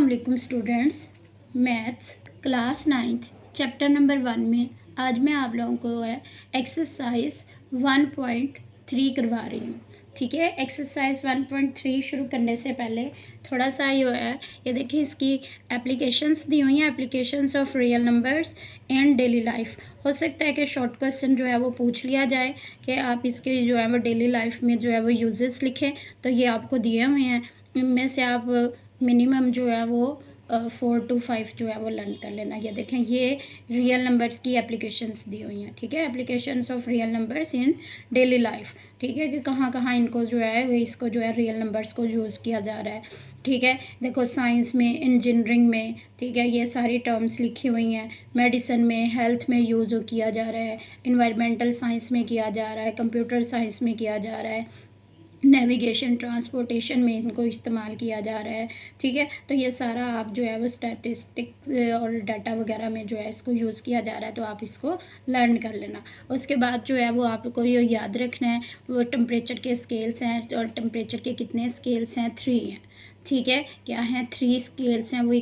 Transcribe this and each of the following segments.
अस्सलाम students, maths class 9th chapter number 1 में आज मैं आप लोगों को एक्सरसाइज 1.3 करवा रही हूँ। ठीक है, एक्सरसाइज 1.3 शुरू करने से पहले थोड़ा सा ये देखिए इसकी एप्लीकेशंस दी हुई हैं, applications of real numbers and daily life. हो सकता है कि शॉर्ट क्वेश्चन वो पूछ लिया जाए कि आप इसके वो डेली लाइफ में वो यूजेस लिखें, तो ये आपको दिए हुए हैं। इनमें से आप मिनिमम वो 4 to 5 वो लर्न कर लेना। ये देखें, ये रियल नंबर्स की एप्लीकेशंस दी हुई हैं। ठीक है, applications of real numbers in daily life. ठीक है, कि कहाँ कहाँ इनको वो इसको रियल नंबर्स को यूज़ किया जा रहा है। ठीक है, देखो साइंस में, इंजीनियरिंग में, ठीक है, ये सारी टर्म्स लिखी हुई हैं। मेडिसिन में, हेल्थ में यूज़ किया जा रहा है, इन्वायरमेंटल साइंस में किया जा रहा है, कंप्यूटर साइंस में किया जा रहा है, नेविगेशन ट्रांसपोर्टेशन में इनको इस्तेमाल किया जा रहा है। ठीक है, तो ये सारा आप वो स्टैटिस्टिक्स और डाटा वगैरह में इसको यूज़ किया जा रहा है, तो आप इसको लर्न कर लेना। उसके बाद वो आपको ये याद रखना है, वो टेम्परेचर के स्केल्स हैं, और टेम्परेचर के कितने स्केल्स हैं? 3 हैं। ठीक है, क्या हैं? 3 स्केल्स हैं। We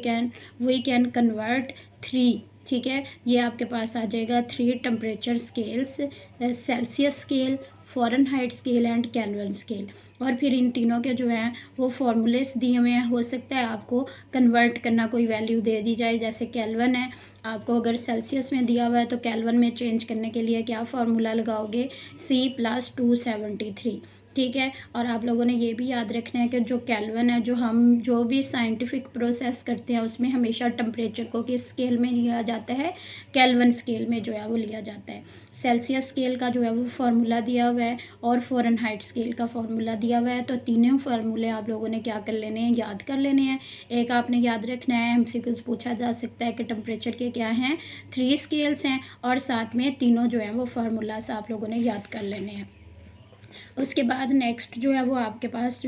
can convert 3। ठीक है, ये आपके पास आ जाएगा 3 temperature scales, Celsius scale, Fahrenheit scale and Kelvin scale. और फिर इन तीनों के वो फार्मूलेस दिए हुए हैं। हो सकता है आपको कन्वर्ट करना कोई वैल्यू दे दी जाए, जैसे केल्विन है, आपको अगर सेल्सियस में दिया हुआ है तो केल्विन में चेंज करने के लिए क्या फार्मूला लगाओगे? C+273। ठीक है, और आप लोगों ने ये भी याद रखना है कि जो केल्विन है, हम जो भी साइंटिफिक प्रोसेस करते हैं उसमें हमेशा टेम्परेचर को किस स्केल में लिया जाता है? केल्विन स्केल में वो लिया जाता है। सेल्सियस स्केल का वो फार्मूला दिया हुआ है, और फ़ारेनहाइट स्केल का फार्मूला दिया हुआ है। तो तीनों फार्मूले आप लोगों ने क्या कर लेने हैं? याद कर लेने हैं। एक आपने याद रखना है, MCQs पूछा जा सकता है कि टेम्परेचर के क्या हैं? 3 स्केल्स हैं, और साथ में तीनों वो फार्मूलास आप लोगों ने याद कर लेने हैं। उसके बाद नेक्स्ट वो आपके पास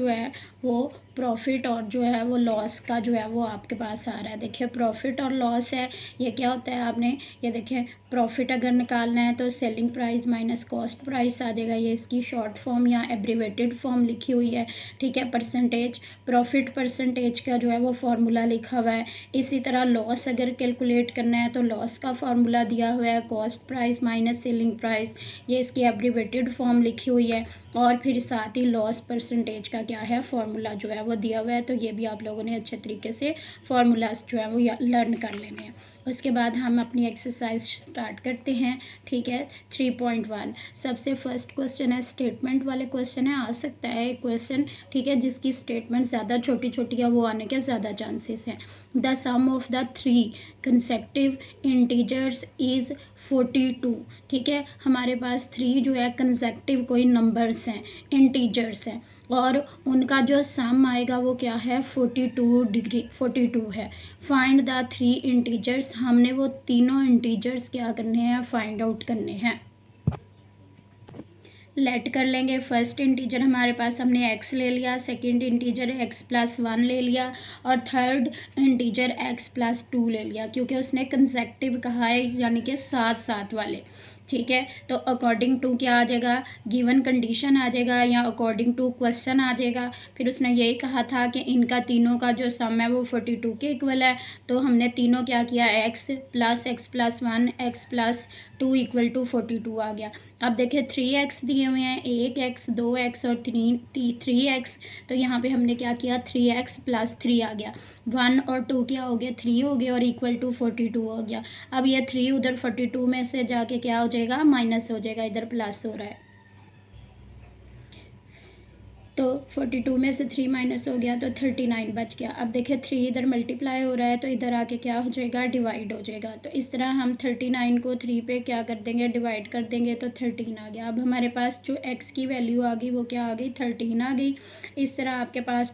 वो प्रॉफिट और वो लॉस का वो आपके पास आ रहा है। देखिए, प्रॉफिट और लॉस है, ये क्या होता है? आपने ये देखिए, प्रॉफिट अगर निकालना है तो selling price minus cost price आ जाएगा। ये इसकी शॉर्ट फॉर्म या एब्रीवेटेड फॉर्म लिखी हुई है। ठीक है, परसेंटेज, प्रॉफिट परसेंटेज का वो फार्मूला लिखा हुआ है। इसी तरह लॉस अगर कैलकुलेट करना है तो लॉस का फार्मूला दिया हुआ है, cost price minus selling price, ये इसकी एब्रीवेटेड फॉर्म लिखी हुई है। और फिर साथ ही लॉस परसेंटेज का क्या है? फार्मूला वो दिया हुआ है। तो ये भी आप लोगों ने अच्छे तरीके से फार्मूलाज वो लर्न कर लेने हैं। उसके बाद हम अपनी एक्सरसाइज स्टार्ट करते हैं। ठीक है, 3.1 सबसे फर्स्ट क्वेश्चन है, स्टेटमेंट वाले क्वेश्चन है। आ सकता है एक क्वेश्चन, ठीक है, जिसकी स्टेटमेंट ज़्यादा छोटी छोटी है, वो आने के ज़्यादा चांसेस हैं। The sum of the 3 consecutive integers is 42। ठीक है, हमारे पास 3 कंसेक्टिव कोई नंबर्स हैं, इंटीजर्स हैं, और उनका सम आएगा वो क्या है? 42 है। फाइंड द 3 इंटीजर्स, हमने वो तीनों इंटीजर्स क्या करने हैं? फाइंड आउट करने हैं। लेट कर लेंगे। फर्स्ट इंटीजर हमारे पास हमने x ले लिया, सेकंड इंटीजर x+1 ले लिया, और थर्ड इंटीजर x+2 ले लिया, क्योंकि उसने कंसेक्टिव कहा है, यानी कि साथ साथ वाले। ठीक है, तो अकॉर्डिंग टू क्या आ जाएगा? गिवन कंडीशन आ जाएगा, या अकॉर्डिंग टू क्वेश्चन आ जाएगा। फिर उसने यही कहा था कि इनका तीनों का सम है वो 42 के इक्वल है। तो हमने तीनों क्या किया? x+1 x+2 इक्वल टू 42 आ गया। अब देखिए 3x दिए हुए हैं, 1x 2x और 3x। तो यहाँ पे हमने क्या किया? 3x+3 आ गया। 1 और 2 क्या हो गया? 3 हो गया, और इक्वल टू 42 हो गया। अब ये 3 उधर 42 में से जाके क्या हो जाएगा? माइनस हो जाएगा, इधर प्लस हो रहा है। तो 42 में से 3 माइनस हो गया तो 39 बच गया। अब देखिए 3 इधर मल्टीप्लाई हो रहा है, तो इधर आके क्या हो जाएगा? डिवाइड हो जाएगा। तो इस तरह हम 39 को 3 पे क्या कर देंगे? डिवाइड कर देंगे, तो 13 आ गया। अब हमारे पास जो x की वैल्यू आ गई वो क्या आ गई? 13 आ गई। इस तरह आपके पास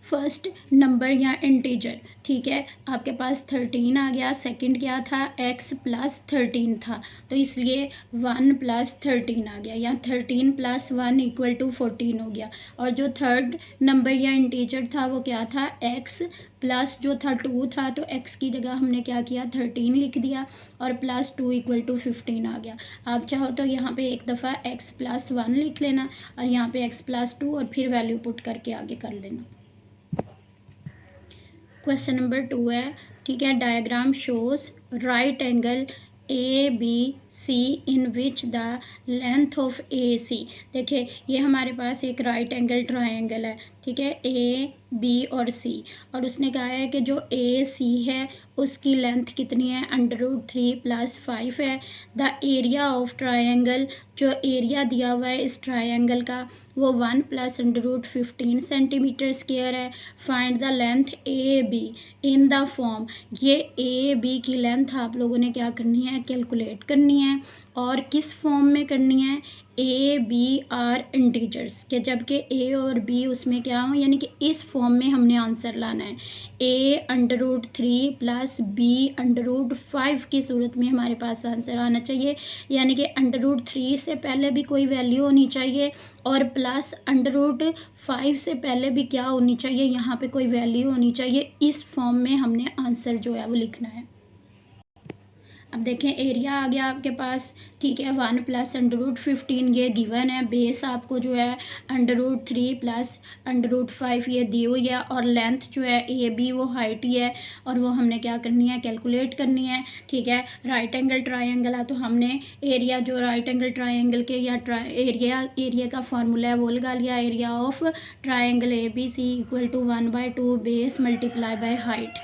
फर्स्ट नंबर या इंटीजर, ठीक है, आपके पास 13 आ गया। सेकंड क्या था? x+13 था, तो इसलिए 1+13 आ गया, या 13+1 इक्वल टू 14 हो गया। और जो थर्ड नंबर या इंटीजर था वो क्या था? x प्लस जो था 2 था, तो x की जगह हमने क्या किया? 13 लिख दिया, और +2 इक्वल टू 15 आ गया। आप चाहो तो यहाँ पे एक दफ़ा x+1 लिख लेना, और यहाँ पे x+2, और फिर वैल्यू पुट करके आगे कर लेना। क्वेश्चन नंबर 2 है, ठीक है। Diagram shows right angle A B C in which the length of A C. देखिए ये हमारे पास एक राइट एंगल ट्रायंगल है, ठीक है, ए बी और सी, और उसने कहा है कि जो ए सी है उसकी लेंथ कितनी है, √3 + 5 है। द एरिया ऑफ ट्रायंगल, जो एरिया दिया हुआ है इस ट्रायंगल का वो 1 + √15 सेंटीमीटर स्क्वायर है। Find the length A be in the form. ये ए बी की लेंथ आप लोगों ने क्या करनी है, कैलकुलेट करनी है, और किस फॉर्म में करनी है, ए बी आर इंटीजर्स के, जबकि ए और बी उसमें क्या हो, यानी कि इस फॉर्म में हमने आंसर लाना है। ए √3 + बी √5 की सूरत में हमारे पास आंसर आना चाहिए, यानी कि √3 से पहले भी कोई वैल्यू होनी चाहिए और प्लस √5 से पहले भी क्या होनी चाहिए, यहाँ पे कोई वैल्यू होनी चाहिए। इस फॉर्म में हमने आंसर जो है वो लिखना है। अब देखें एरिया आ गया आपके पास, ठीक है, 1 + √15 ये गिवन है। बेस आपको जो है √3 + √5 ये दी हुई है, और लेंथ जो है ए बी वो हाइट ही है, और वो हमने क्या करनी है, कैलकुलेट करनी है, ठीक है। राइट एंगल ट्रायंगल है तो हमने एरिया जो राइट एंगल ट्रायंगल के या एरिया का फार्मूला है वो लगा लिया। Area of triangle A B C = 1/2 base multiply by height.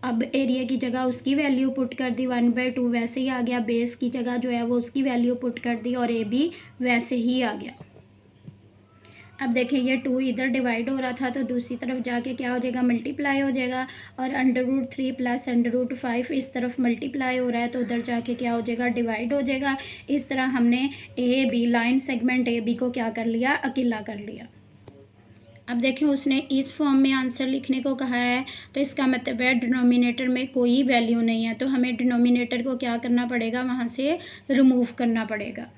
अब एरिया की जगह उसकी वैल्यू पुट कर दी, 1/2 वैसे ही आ गया। बेस की जगह जो है वो उसकी वैल्यू पुट कर दी, और ए बी वैसे ही आ गया। अब देखें ये 2 इधर डिवाइड हो रहा था तो दूसरी तरफ जाके क्या हो जाएगा, मल्टीप्लाई हो जाएगा, और √3 + √5 इस तरफ मल्टीप्लाई हो रहा है तो उधर जाके क्या हो जाएगा, डिवाइड हो जाएगा। इस तरह हमने A B line segment A B को क्या कर लिया, अकेला कर लिया। अब देखें उसने इस फॉर्म में आंसर लिखने को कहा है, तो इसका मतलब है डिनोमिनेटर में कोई वैल्यू नहीं है, तो हमें डिनोमिनेटर को क्या करना पड़ेगा, वहाँ से रिमूव करना पड़ेगा।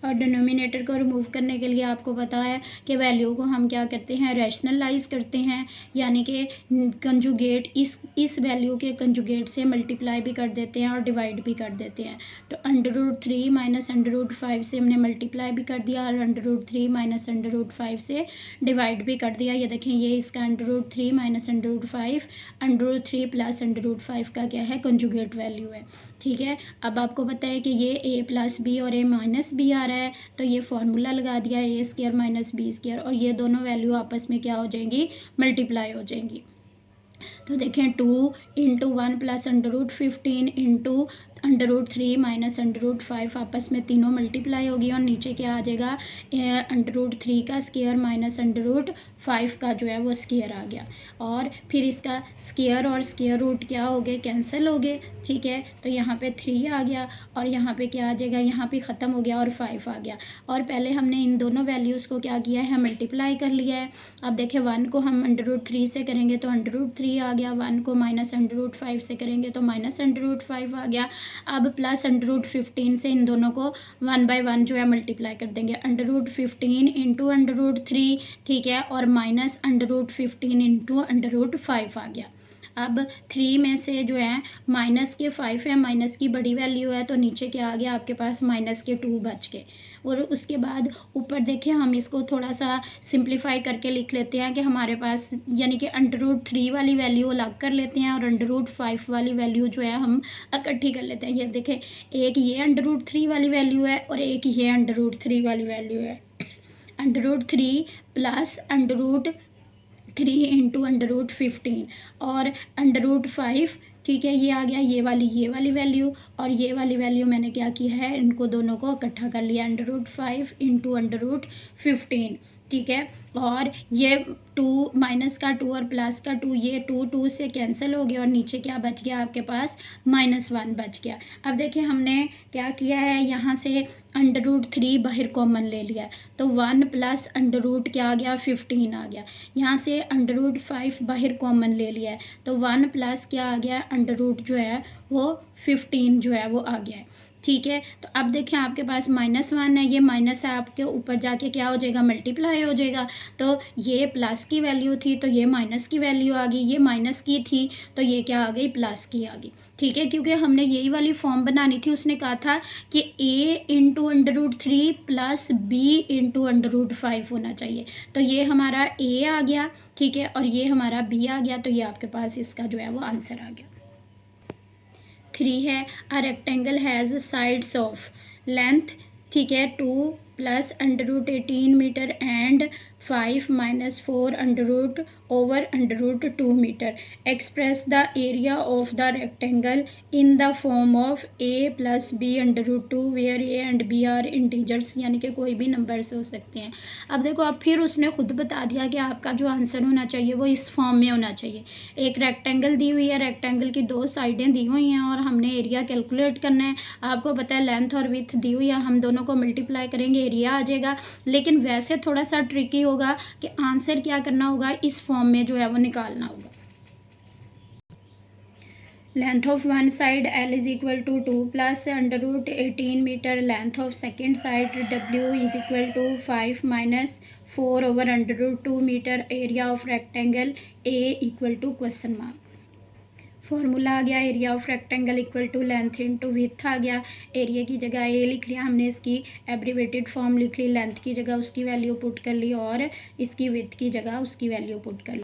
और डिनोमिनेटर को रिमूव करने के लिए आपको पता है कि वैल्यू को हम क्या करते हैं, रैशनलाइज करते हैं, यानी कि कंजुगेट इस वैल्यू के कंजुगेट से मल्टीप्लाई भी कर देते हैं और डिवाइड भी कर देते हैं। तो √3 - √5 से हमने मल्टीप्लाई भी कर दिया, और √3 - √5 से डिवाइड भी कर दिया। ये देखें ये इसका √3 - √5 √3 + √5 का क्या है, कंजुगेट वैल्यू है, ठीक है। अब आपको पता है कि ये a + b और a - b आ रहा है, तो ये फार्मूला लगा दिया, a² - b², और ये दोनों वैल्यू आपस में क्या हो जाएंगी, मल्टीप्लाई हो जाएंगी। तो देखें 2 × 1 + √15 × √3 - √5 आपस में तीनों मल्टीप्लाई होगी, और नीचे क्या आ जाएगा, √3 का स्क्वायर माइनस √5 का जो है वो स्क्वायर आ गया, और फिर इसका स्क्वायर और स्क्वायर रूट क्या हो गए, कैंसिल हो गए, ठीक है। तो यहाँ पे 3 आ गया, और यहाँ पे क्या आ जाएगा, यहाँ पे ख़त्म हो गया और 5 आ गया। और पहले हमने इन दोनों वैल्यूज़ को क्या किया है, मल्टीप्लाई कर लिया है। अब देखें 1 को हम √3 से करेंगे तो √3 आ गया, 1 को -√5 से करेंगे तो -√5 आ गया। अब प्लस √15 से इन दोनों को 1/1 जो है मल्टीप्लाई कर देंगे, √15 × √3, ठीक है, और -√15 × √5 आ गया। अब 3 में से जो है माइनस के 5 है, माइनस की बड़ी वैल्यू है, तो नीचे क्या आ गया आपके पास, -2 बच के। और उसके बाद ऊपर देखिए हम इसको थोड़ा सा सिंप्लीफाई करके लिख लेते हैं कि हमारे पास यानी कि √3 वाली वैल्यू अलग कर लेते हैं, और √5 वाली वैल्यू जो है हम इकट्ठी कर लेते हैं। ये देखें एक ये √3 वाली वैल्यू है और एक ये √3 वाली वैल्यू है। √3 + √3 × √15 और √5, ठीक है, ये आ गया ये वाली वैल्यू, और ये वाली वैल्यू मैंने क्या किया है, इनको दोनों को इकट्ठा कर लिया, √5 × √15, ठीक है। और ये 2 माइनस का 2 और प्लस का 2, ये 2 से कैंसिल हो गया, और नीचे क्या बच गया आपके पास, -1 बच गया। अब देखिए हमने क्या किया है, यहाँ से √3 बाहर कॉमन ले लिया, तो 1 + √ क्या आ गया, 15 आ गया। यहाँ से √5 बाहर कॉमन ले लिया है, तो 1 + क्या आ गया, √ जो है वो 15 जो है वो आ गया है। ठीक है। तो अब देखें आपके पास -1 है, ये माइनस है, आपके ऊपर जाके क्या हो जाएगा, मल्टीप्लाई हो जाएगा। तो ये प्लस की वैल्यू थी तो ये माइनस की वैल्यू आ गई, ये माइनस की थी तो ये क्या आ गई, प्लस की आ गई। ठीक है, क्योंकि हमने यही वाली फॉर्म बनानी थी। उसने कहा था कि a into √3 plus b into √5 होना चाहिए। तो ये हमारा a आ गया, ठीक है, और ये हमारा b आ गया। तो ये आपके पास इसका जो है वो आंसर आ गया। 3 है, a rectangle has sides of length, ठीक है, 2 plus √18 metre and 5 minus 4 √2 metre. Express the area of the rectangle in the form of a plus b √2 where a and b are integers, यानी कि कोई भी numbers हो सकते हैं। अब देखो, अब फिर उसने खुद बता दिया कि आपका जो आंसर होना चाहिए वो इस फॉर्म में होना चाहिए। एक रेक्टेंगल दी हुई है, रेक्टेंगल की 2 साइडें दी हुई हैं और हमने एरिया कैलकुलेट करना है। आपको पता है लेंथ और विड्थ दी हुई है, हम दोनों को मल्टीप्लाई करेंगे, एरिया आ जाएगा। लेकिन वैसे थोड़ा सा ट्रिकी होगा कि आंसर क्या करना होगा, इस फॉर्म में जो है वो निकालना होगा। Length of one side L is equal to 2 plus √18 metre, length of second side W is equal to 5 minus 4 over √2 metre, area of rectangle A equal to question mark. Formula आ गया, area of rectangle equal to length into width आ गया। Area की जगह ए लिख लिया हमने, इसकी एब्रीवेटेड फॉर्म लिख ली, लेंथ की जगह उसकी वैल्यू पुट कर ली और इसकी विड्थ की जगह उसकी वैल्यू पुट कर ली।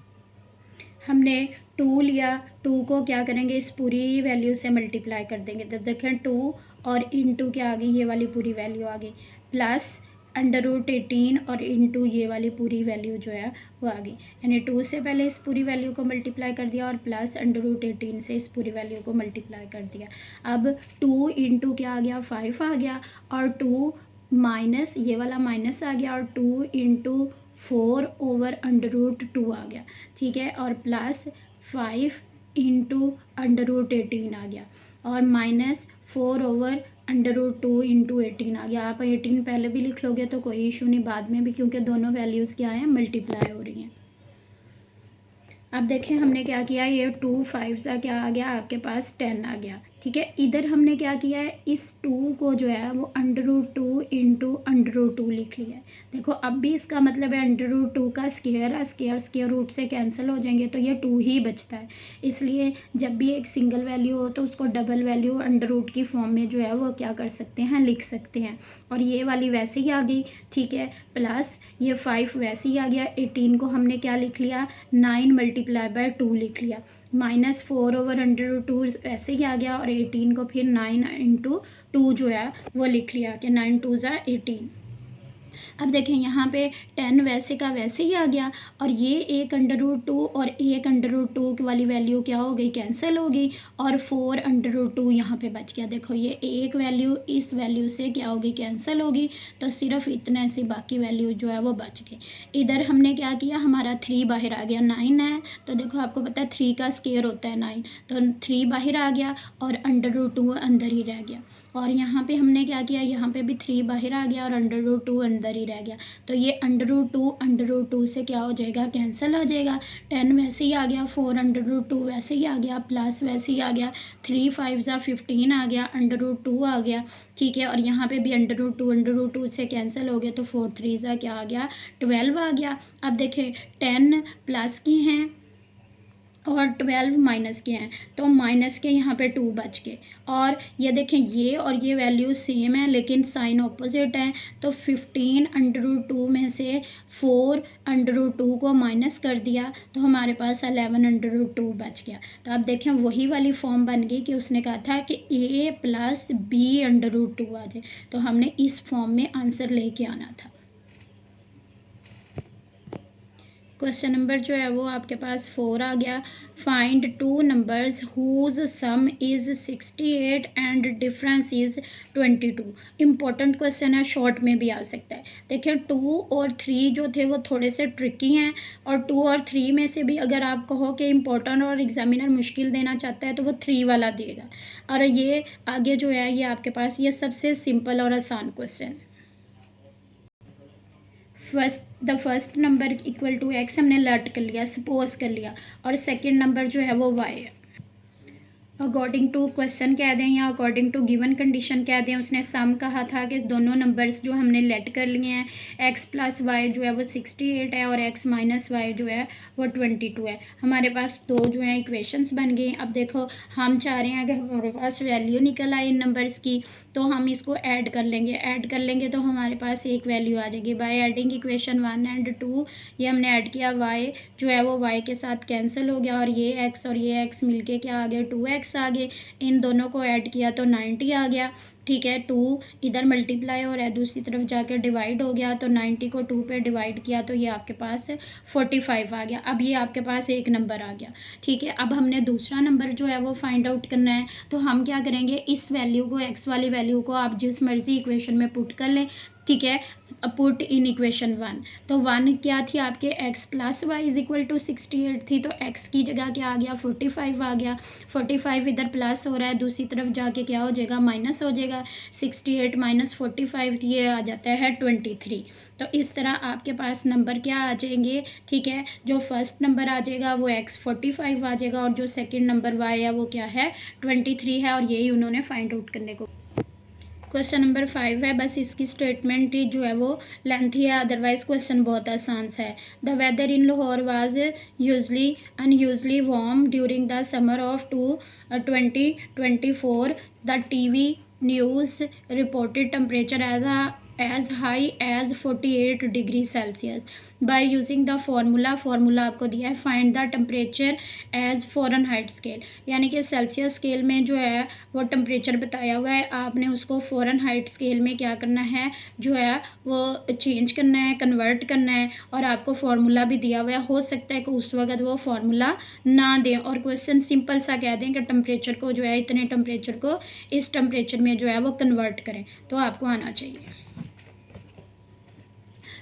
हमने 2 लिया, 2 को क्या करेंगे, इस पूरी वैल्यू से मल्टीप्लाई कर देंगे। तो देखें 2 और इंटू क्या आ गई, ये वाली पूरी वैल्यू आ गई, प्लस √18 और इंटू ये वाली पूरी वैल्यू जो है वो आ गई। यानी 2 से पहले इस पूरी वैल्यू को मल्टीप्लाई कर दिया और प्लस √18 से इस पूरी वैल्यू को मल्टीप्लाई कर दिया। अब 2 इंटू क्या आ गया, 5 आ गया, और 2 माइनस ये वाला माइनस आ गया, और 2 इंटू 4 ओवर √2 आ गया, ठीक है, और प्लस 5 इंटू √18 आ गया, और माइनस 4 ओवर √2 इंटू 18 आ गया। आप 18 पहले भी लिख लोगे तो कोई इशू नहीं, बाद में भी, क्योंकि दोनों वैल्यूज़ क्या हैं, मल्टीप्लाई हो रही हैं। अब देखें हमने क्या किया, ये 2 5 सा क्या आ गया, आपके पास 10 आ गया, ठीक है। इधर हमने क्या किया है, इस 2 को जो है वो √2 इंटू √2 लिख लिया है। देखो अब भी इसका मतलब है √2 का स्क्वायर है, स्क्वायर रूट से कैंसिल हो जाएंगे तो ये 2 ही बचता है। इसलिए जब भी एक सिंगल वैल्यू हो तो उसको डबल वैल्यू √रूट की फॉर्म में जो है वो क्या कर सकते हैं, लिख सकते हैं। और ये वाली वैसे ही आ गई, ठीक है, प्लस ये 5 वैसे ही आ गया। 18 को हमने क्या लिख लिया, 9 मल्टीप्लाई बाय 2 लिख लिया, माइनस 4 ओवर √2 ऐसे ही आ गया, और 18 को फिर 9 इंटू 2 जो है वो लिख लिया कि 9 2 ज़ा 18। अब देखें यहाँ पे 10 वैसे का वैसे ही आ गया, और ये 1 √2 और 1 √2 वाली वैल्यू क्या हो गई, कैंसिल हो गई, और 4 √2 यहाँ पे बच गया। देखो ये एक वैल्यू इस वैल्यू से क्या होगी, कैंसिल होगी, तो सिर्फ इतने से बाकी वैल्यू जो है वो बच गई। इधर हमने क्या किया, हमारा 3 बाहर आ गया, 9 है, तो देखो आपको पता है 3 का स्क्वायर होता है 9, तो 3 बाहर आ गया और √2 अंदर ही रह गया। और यहाँ पे हमने क्या किया, यहाँ पे भी 3 बाहर आ गया और √2 अंदर ही रह गया, तो ये √2 से क्या हो जाएगा, कैंसिल आ जाएगा। 10 वैसे ही आ गया, 4 √2 वैसे ही आ गया, प्लस वैसे ही आ गया, 3 5 ज़ा 15 आ गया, √2 आ गया, ठीक है, और यहाँ पे भी √2 से कैंसिल हो गया, तो 4 3 ज़ा क्या आ गया, 12 आ गया। अब देखें 10 प्लस की हैं और 12 माइनस के हैं, तो माइनस के यहाँ पे 2 बच गए। और ये देखें ये और ये वैल्यू सेम है लेकिन साइन ऑपोजिट है, तो 15 √2 में से 4 √2 को माइनस कर दिया तो हमारे पास 11 √2 बच गया। तो आप देखें वही वाली फॉर्म बन गई कि उसने कहा था कि a प्लस b √2 आ जाए, तो हमने इस फॉर्म में आंसर लेके आना था। क्वेश्चन नंबर जो है वो आपके पास 4 आ गया, find 2 numbers whose sum is 68 and difference is 22। Important question है, शॉर्ट में भी आ सकता है। देखिए 2 और 3 जो थे वो थोड़े से ट्रिकी हैं, और 2 और 3 में से भी अगर आप कहो कि इम्पॉर्टेंट और एग्जामिनर मुश्किल देना चाहता है तो वो 3 वाला देगा, और ये आगे जो है ये आपके पास ये सबसे सिंपल और आसान question. First number equal to x हमने लर्ट कर लिया, सपोज कर लिया, और सेकंड नंबर जो है वो y है। अकॉर्डिंग टू क्वेश्चन कह दें या अकॉर्डिंग टू गिवन कंडीशन कह दें, उसने सम कहा था कि दोनों नंबर्स जो हमने लेट कर लिए हैं x प्लस वाई जो है वो 68 है और x माइनस वाई जो है वो 22 है। हमारे पास दो जो है इक्वेशंस बन गई। अब देखो हम चाह रहे हैं कि हमारे पास वैल्यू निकल आए इन नंबर्स की, तो हम इसको ऐड कर लेंगे तो हमारे पास एक वैल्यू आ जाएगी। बाय एडिंग इक्वेशन 1 एंड 2 ये हमने ऐड किया, y जो है वो y के साथ कैंसिल हो गया और ये x और ये x मिलके क्या आ गया 2x आ गए। इन दोनों को ऐड किया तो 90 आ गया। ठीक है, 2 इधर मल्टीप्लाई हो रहा है, दूसरी तरफ जाकर डिवाइड हो गया तो 90 को 2 पे डिवाइड किया तो ये आपके पास 45 आ गया। अब ये आपके पास एक नंबर आ गया। ठीक है, अब हमने दूसरा नंबर जो है वो फाइंड आउट करना है, तो हम क्या करेंगे, इस वैल्यू को x वाली वैल्यू को आप जिस मर्जी इक्वेशन में पुट कर लें। ठीक है, पुट इन इक्वेशन 1, तो 1 क्या थी आपके x plus Y is equal to 68 थी, तो x की जगह क्या आ गया 45 आ गया। 45 इधर प्लस हो रहा है, दूसरी तरफ जाके क्या हो जाएगा माइनस हो जाएगा। 68 माइनस 45 ये आ जाता है 23। तो इस तरह आपके पास नंबर क्या आ जाएंगे। ठीक है, जो फर्स्ट नंबर आ जाएगा वो x 45 आ जाएगा और जो सेकंड नंबर y है वो क्या है 23 है, और यही उन्होंने फाइंड आउट करने को। क्वेश्चन नंबर 5 है, बस इसकी स्टेटमेंट ही जो है वो लेंथी है, अदरवाइज क्वेश्चन बहुत आसान सा है। The weather in Lahore was usually unusually warm during the summer of 2024। The TV news reported temperature as high as 48 degree Celsius. By using the formula आपको दिया है, find the temperature as Fahrenheit scale, यानी कि Celsius scale में जो है वो temperature बताया हुआ है, आपने उसको फ़ारेनहाइट स्केल में क्या करना है जो है वो चेंज करना है, कन्वर्ट करना है, और आपको फार्मूला भी दिया हुआ है। हो सकता है कि उस वक्त वो फार्मूला ना दें और क्वेश्चन सिंपल सा कह दें कि टेम्परेचर को जो है इतने टेम्परेचर को इस टेम्परेचर में जो है वो कन्वर्ट करें, तो आपको आना चाहिए।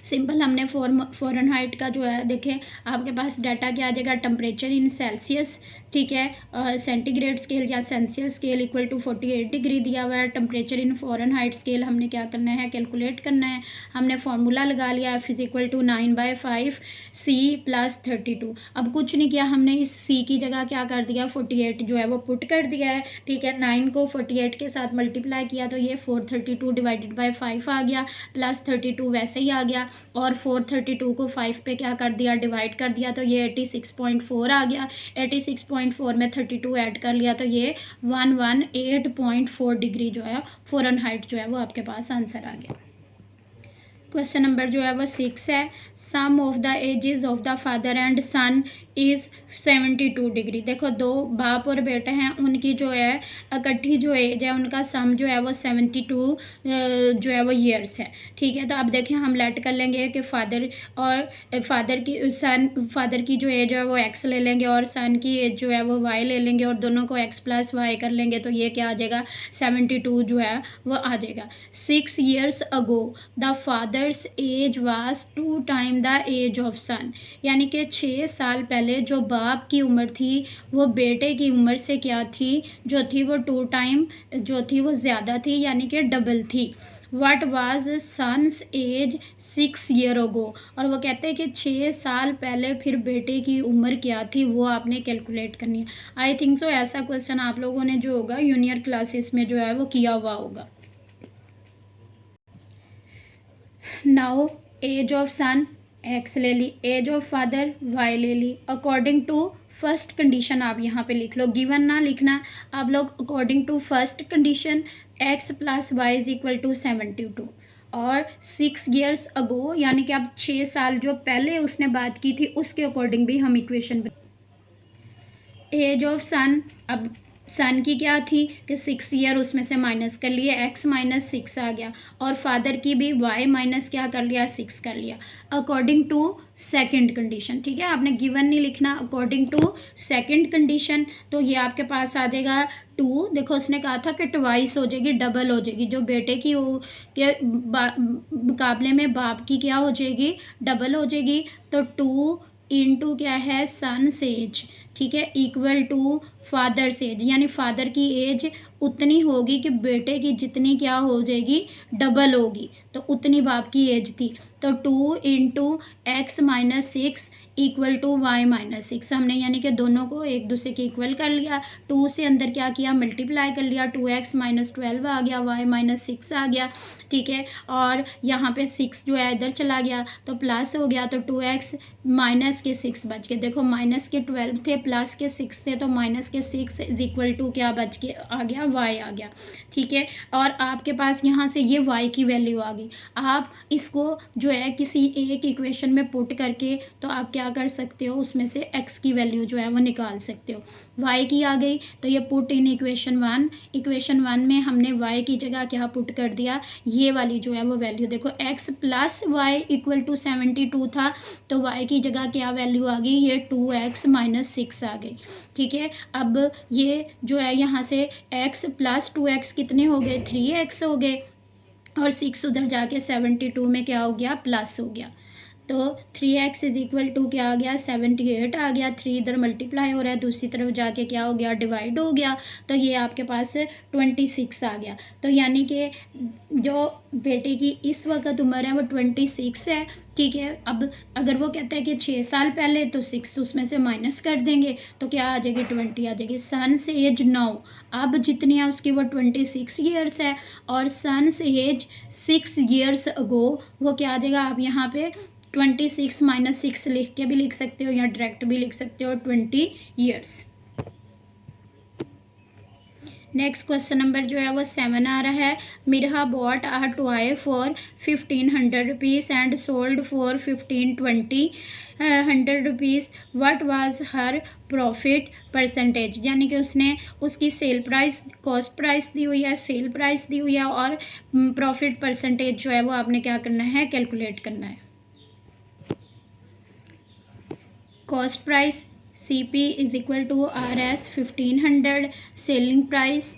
सिंपल हमने फ़ारेनहाइट का जो है देखें, आपके पास डाटा क्या आ जाएगा, टेम्परेचर इन सेल्सियस। ठीक है, सेंटीग्रेड स्केल या Celsius scale equal to 48 degree दिया हुआ है। टेम्परेचर इन फ़ारेनहाइट स्केल हमने क्या करना है, कैलकुलेट करना है। हमने फार्मूला लगा लिया, F इज़ इक्वल टू 9/5 C प्लस 32। अब कुछ नहीं किया, हमने इस C की जगह क्या कर दिया 48 जो है वो पुट कर दिया है। ठीक है, 9 को 48 के साथ मल्टीप्लाई किया तो ये 432 डिवाइडेड बाई 5 आ गया, प्लस 32 वैसे ही आ गया, और 432 को 5 पे क्या कर दिया डिवाइड कर दिया तो ये 86.4 आ गया। 86.4 में 32 ऐड कर लिया तो ये 118.4 डिग्री जो है फ़ारेनहाइट जो है वो आपके पास आंसर आ गया। क्वेश्चन नंबर जो है वो 6 है, sum of the ages of the father and son is 72 degree. देखो दो बाप और बेटे हैं, उनकी जो है इकट्ठी जो एज है उनका सम जो है वो 72 जो है वो ईयर्स है। ठीक है, तो अब देखें हम लेट कर लेंगे कि फादर और फादर की जो एज है वो एक्स ले लेंगे और सन की एज जो है वो वाई ले लेंगे और दोनों को एक्स प्लस वाई कर लेंगे तो ये क्या आ जाएगा 72 जो है वो आ जाएगा। 6 years ago the father's age was 2 time the age of son, यानी कि 6 साल पहले जो बाप की उम्र थी वो बेटे की उम्र से क्या थी जो थी वो 2 टाइम जो थी वो ज़्यादा थी, यानी कि डबल थी। What was son's age 6 year ago, और वो कहते हैं कि 6 साल पहले फिर बेटे की उम्र क्या थी वो आपने कैलकुलेट करनी है। आई थिंक सो ऐसा क्वेश्चन आप लोगों ने जो होगा जूनियर क्लासेस में जो है वो किया हुआ होगा। Now age of son X ले ली, एज ऑफ फादर वाई ले ली। अकॉर्डिंग टू फर्स्ट कंडीशन आप यहाँ पे लिख लो, गिवन ना लिखना आप लोग। According to first condition X plus Y is equal to 72 और 6 years अगो, यानी कि अब 6 साल जो पहले उसने बात की थी उसके अकॉर्डिंग भी हम इक्वेशन। एज ऑफ सन, अब सन की क्या थी कि 6 year उसमें से माइनस कर लिए, x माइनस 6 आ गया, और फादर की भी y माइनस क्या कर लिया 6 कर लिया अकॉर्डिंग टू सेकंड कंडीशन। ठीक है, आपने गिवन नहीं लिखना, अकॉर्डिंग टू सेकंड कंडीशन। तो ये आपके पास आ जाएगा 2, देखो उसने कहा था कि ट्वाइस हो जाएगी, डबल हो जाएगी, जो बेटे की के मुकाबले में बाप की क्या हो जाएगी डबल हो जाएगी। तो 2 इंटू क्या है सन एज, ठीक है, इक्वल टू फादर एज, यानी फादर की एज उतनी होगी कि बेटे की जितनी क्या हो जाएगी, डबल होगी। तो उतनी बाप की एज थी। तो 2 into X minus six equal to Y minus six, हमने यानी कि दोनों को एक दूसरे के इक्वल कर लिया। 2 से अंदर क्या किया, मल्टीप्लाई कर लिया, 2x माइनस 12 आ गया, y माइनस 6 आ गया, ठीक है। और यहाँ पे 6 जो है इधर चला गया तो प्लस हो गया, तो 2x माइनस के 6 बच के, देखो माइनस के 12 थे, प्लस के 6 थे, तो माइनस के 6 इज इक्वल टू क्या बच के आ गया, y आ गया, ठीक है। और आपके पास यहाँ से ये y की वैल्यू आ गई। आप इसको जो है किसी एक इक्वेशन में पुट करके तो आप क्या कर सकते हो, उसमें से x की वैल्यू जो है वो निकाल सकते हो। y की आ गई तो ये पुट इन इक्वेशन 1 में हमने y की जगह क्या पुट कर दिया, ये वाली जो है वो वैल्यू, देखो x plus Y equal to 72 था, तो y की जगह क्या वैल्यू आ गई, ये 2x माइनस 6 आ गई, ठीक है। अब ये जो है यहाँ से x प्लस 2x कितने हो गए, 3x हो गए, और 6 उधर जाके 72 में क्या हो गया, प्लस हो गया। तो 3x इज इक्वल टू क्या आ गया, 78 आ गया। 3 इधर मल्टीप्लाई हो रहा है, दूसरी तरफ जाके क्या हो गया, डिवाइड हो गया, तो ये आपके पास 26 आ गया। तो यानी कि जो बेटे की इस वक्त उम्र है वो 26 है, ठीक है। अब अगर वो कहता है कि 6 साल पहले, तो 6 उसमें से माइनस कर देंगे तो क्या आ जाएगी, 20 आ जाएगी। सन से एज 9, अब जितनी है उसकी वो 26 ईयर्स है, और सन से एज 6 ईयर्स अगो वो क्या आ जाएगा, आप यहाँ पे 26 माइनस 6 लिख के भी लिख सकते हो या डायरेक्ट भी लिख सकते हो, 20 ईयर्स। नेक्स्ट क्वेश्चन नंबर जो है वो 7 आ रहा है। Mirha bought a toy for 1500 rupees and sold for 1520 rupees, what was her profit percentage, यानी कि उसने उसकी सेल प्राइस, कॉस्ट प्राइस दी हुई है, सेल प्राइस दी हुई है, और प्रॉफिट परसेंटेज जो है वो आपने क्या करना है, कैलकुलेट करना है। Cost price CP is equal to RS 1500, selling price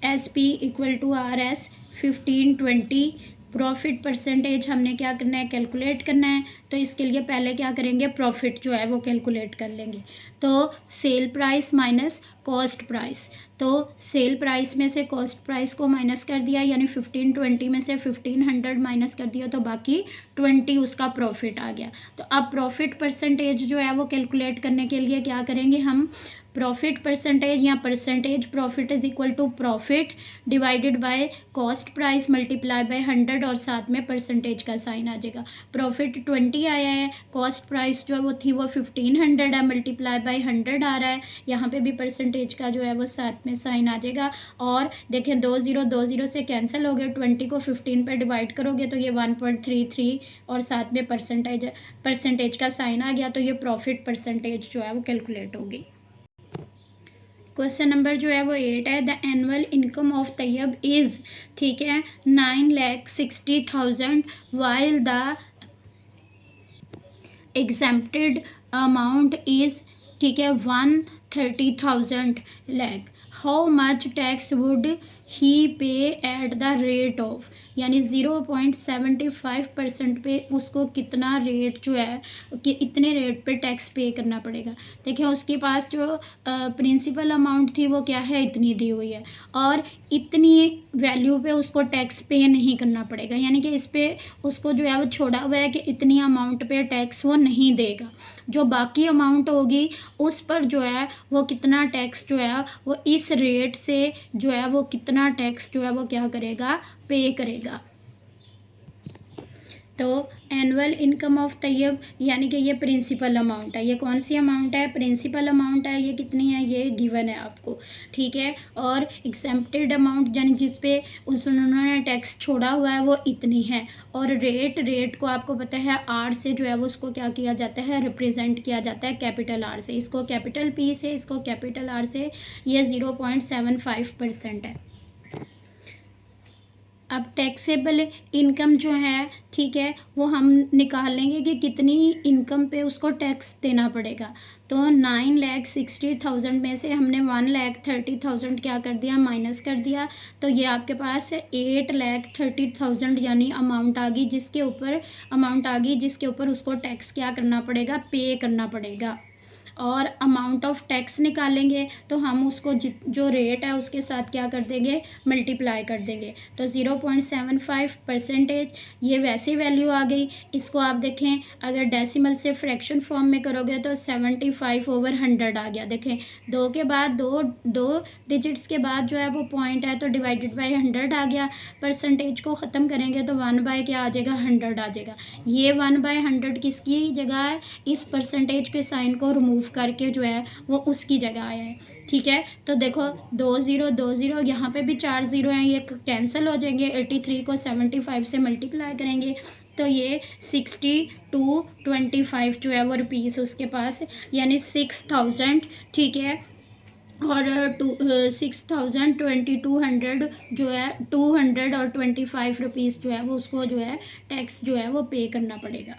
SP equal to RS 1520, profit percentage हमने क्या करना है, कैलकुलेट करना है। तो इसके लिए पहले क्या करेंगे, प्रॉफिट जो है वो कैलकुलेट कर लेंगे। तो sale price minus cost price, तो सेल प्राइस में से कॉस्ट प्राइस को माइनस कर दिया, यानी 1520 में से 1500 माइनस कर दिया, तो बाकी 20 उसका प्रॉफिट आ गया। तो अब प्रॉफिट परसेंटेज जो है वो कैलकुलेट करने के लिए क्या करेंगे हम, प्रॉफिट परसेंटेज या percentage profit is equal to profit divided by cost price multiply by 100, और साथ में परसेंटेज का साइन आ जाएगा। प्रॉफिट 20 आया है, कॉस्ट प्राइस जो है वो थी वो 1500 है, मल्टीप्लाई बाय 100 आ रहा है, यहाँ पे भी परसेंटेज का जो है वो साथ में साइन आ जाएगा। और देखें 2 0 से कैंसिल हो गए, 20 को 15 पर डिवाइड करोगे तो ये 1.33, और साथ में परसेंटेज का साइन आ गया, तो ये प्रॉफिट परसेंटेज जो है वो कैलकुलेट होगी। क्वेश्चन नंबर जो है वो 8 है। The annual income of Tayyab is, ठीक है, 9,60,000 while the exempted amount is, ठीक है, 130,000 lakh. How much tax would he pay at the rate of, यानी 0.75% पे उसको कितना रेट जो है कि इतने रेट पे टैक्स पे करना पड़ेगा। देखिए उसके पास जो प्रिंसिपल अमाउंट थी वो क्या है, इतनी दी हुई है, और इतनी वैल्यू पे उसको टैक्स पे नहीं करना पड़ेगा, यानी कि इस पे उसको जो है वो छोड़ा हुआ है कि इतनी अमाउंट पे टैक्स वो नहीं देगा। जो बाकी अमाउंट होगी उस पर जो है वो कितना टैक्स जो है वो इस रेट से जो है वो कितना टैक्स जो है वो क्या करेगा, पे करेगा। तो एनुअल इनकम ऑफ तैयब यानी कि ये प्रिंसिपल अमाउंट है, ये कौन सी अमाउंट है, प्रिंसिपल अमाउंट है, ये कितनी है, ये गिवन है आपको, ठीक है। और एग्जेम्प्टेड अमाउंट यानी जिस पे उन्होंने टैक्स छोड़ा हुआ है वो इतनी है, और रेट को आपको पता है आर से जो है वो उसको क्या किया जाता है, रिप्रेजेंट किया जाता है कैपिटल आर से, इसको कैपिटल P से, इसको कैपिटल R से, ये 0.75% है। अब टैक्सेबल इनकम जो है, ठीक है, वो हम निकाल लेंगे कि कितनी इनकम पे उसको टैक्स देना पड़ेगा। तो 9,60,000 में से हमने 1,30,000 क्या कर दिया, माइनस कर दिया, तो ये आपके पास 8,30,000 यानी अमाउंट आ गई, जिसके ऊपर उसको टैक्स क्या करना पड़ेगा, पे करना पड़ेगा। और अमाउंट ऑफ टैक्स निकालेंगे तो हम उसको जो रेट है उसके साथ क्या कर देंगे, मल्टीप्लाई कर देंगे। तो 0.75% ये वैसी वैल्यू आ गई। इसको आप देखें अगर डेसिमल से फ्रैक्शन फॉर्म में करोगे तो 75/100 आ गया। देखें 2 के बाद दो डिजिट्स के बाद जो है वो पॉइंट है तो डिवाइडेड बाय 100 आ गया। परसेंटेज को ख़त्म करेंगे तो 1 बाय क्या आ जाएगा, 100 आ जाएगा। ये 1/100 किसकी जगह है, इस परसेंटेज के साइन को रिमूव करके जो है वो उसकी जगह आया है। ठीक है, तो देखो 2 0 2 0, यहाँ पे भी 4 0 हैं, ये कैंसिल हो जाएंगे। 83 को 75 से मल्टीप्लाई करेंगे तो ये 6225 जो है वो रुपीज़ उसके पास है, यानी 6000। ठीक है, और 6,200 जो है 225 रुपीज़ जो है वो उसको जो है टैक्स जो है वो पे करना पड़ेगा।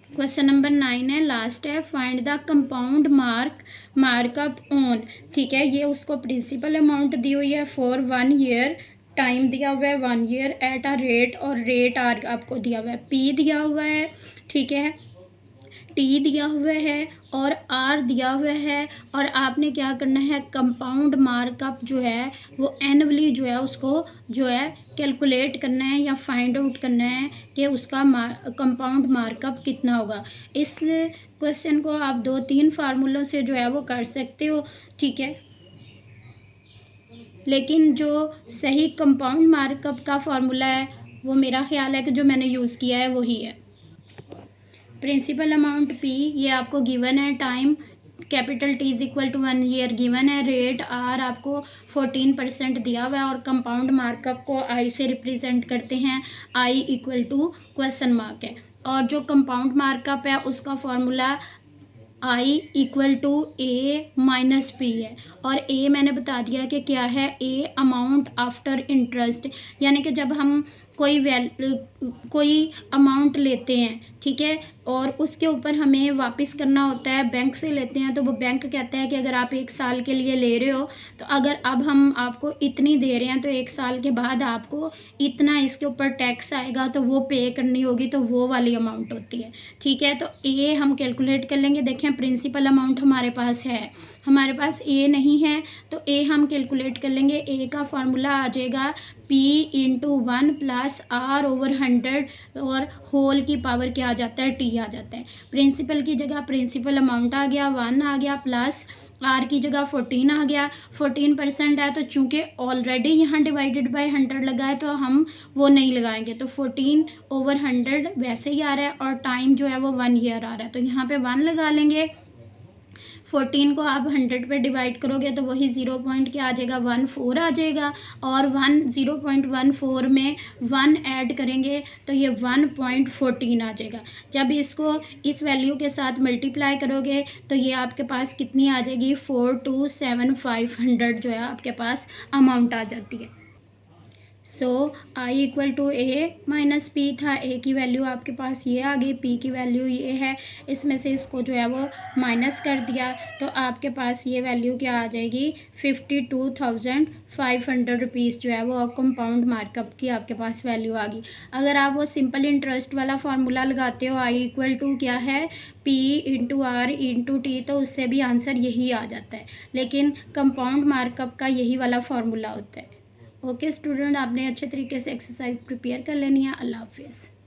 क्वेश्चन नंबर 9 है, लास्ट है, find the compound markup on. ठीक है, ये उसको प्रिंसिपल अमाउंट दी हुई है फॉर 1 ईयर, टाइम दिया हुआ है 1 ईयर, एट अ रेट, और रेट आर आपको दिया हुआ है, पी दिया हुआ है, ठीक है, टी दिया हुआ है और आर दिया हुआ है। और आपने क्या करना है, कंपाउंड मार्कअप जो है वो एनुअली जो है उसको जो है कैलकुलेट करना है या फाइंड आउट करना है कि उसका कंपाउंड मार्कअप कितना होगा। इस क्वेश्चन को आप 2-3 फार्मूलों से जो है वो कर सकते हो। ठीक है, लेकिन जो सही कंपाउंड मार्कअप का फार्मूला है वो मेरा ख्याल है कि जो मैंने यूज़ किया है वही है। प्रिंसिपल अमाउंट पी ये आपको गिवन है, time capital T is equal to 1 year given है, रेट आर आपको 14% दिया हुआ है, और कंपाउंड मार्कअप को आई से रिप्रेजेंट करते हैं, I equal to question mark है। और जो कंपाउंड मार्कअप है उसका formula I equal to A minus P है, और ए मैंने बता दिया कि क्या है, ए अमाउंट आफ्टर इंटरेस्ट, यानी कि जब हम कोई अमाउंट लेते हैं, ठीक है, और उसके ऊपर हमें वापस करना होता है, बैंक से लेते हैं तो वो बैंक कहता है कि अगर आप 1 साल के लिए ले रहे हो तो अगर अब हम आपको इतनी दे रहे हैं तो 1 साल के बाद आपको इतना इसके ऊपर टैक्स आएगा तो वो पे करनी होगी, तो वो वाली अमाउंट होती है। ठीक है, तो ए हम कैलकुलेट कर लेंगे। देखें प्रिंसिपल अमाउंट हमारे पास है, हमारे पास ए नहीं है तो ए हम कैलकुलेट कर लेंगे। ए का फार्मूला आ जाएगा P into 1 plus R over 100, और होल की पावर क्या आ जाता है, टी आ जाता है। प्रिंसिपल की जगह प्रिंसिपल अमाउंट आ गया 1 आ गया, प्लस आर की जगह 14 आ गया। 14% है तो चूँकि ऑलरेडी यहाँ डिवाइडेड बाय 100 लगा है तो हम वो नहीं लगाएंगे, तो 14/100 वैसे ही आ रहा है, और टाइम जो है वो 1 ईयर आ रहा है तो यहाँ पे 1 लगा लेंगे। 14 को आप 100 पे डिवाइड करोगे तो वही 0 पॉइंट क्या आ जाएगा, 14 आ जाएगा, और 0.14 में 1 ऐड करेंगे तो ये 1.14 आ जाएगा। जब इसको इस वैल्यू के साथ मल्टीप्लाई करोगे तो ये आपके पास कितनी आ जाएगी, 427,500 जो है आपके पास अमाउंट आ जाती है। So I equal to A minus P था, ए की वैल्यू आपके पास ये आ गई, पी की वैल्यू ये है, इसमें से इसको जो है वो माइनस कर दिया तो आपके पास ये वैल्यू क्या आ जाएगी, 52,500 रुपीज़ जो है वो कंपाउंड मार्कअप की आपके पास वैल्यू आ गई। अगर आप वो सिंपल इंटरेस्ट वाला फार्मूला लगाते हो, आई इक्वल टू क्या है, P into R into T, तो उससे भी आंसर यही आ जाता है, लेकिन कंपाउंड मार्कअप का यही वाला फार्मूला होता है। ओके स्टूडेंट, आपने अच्छे तरीके से एक्सरसाइज प्रिपेयर कर लेनी है। अल्लाह हाफिज़।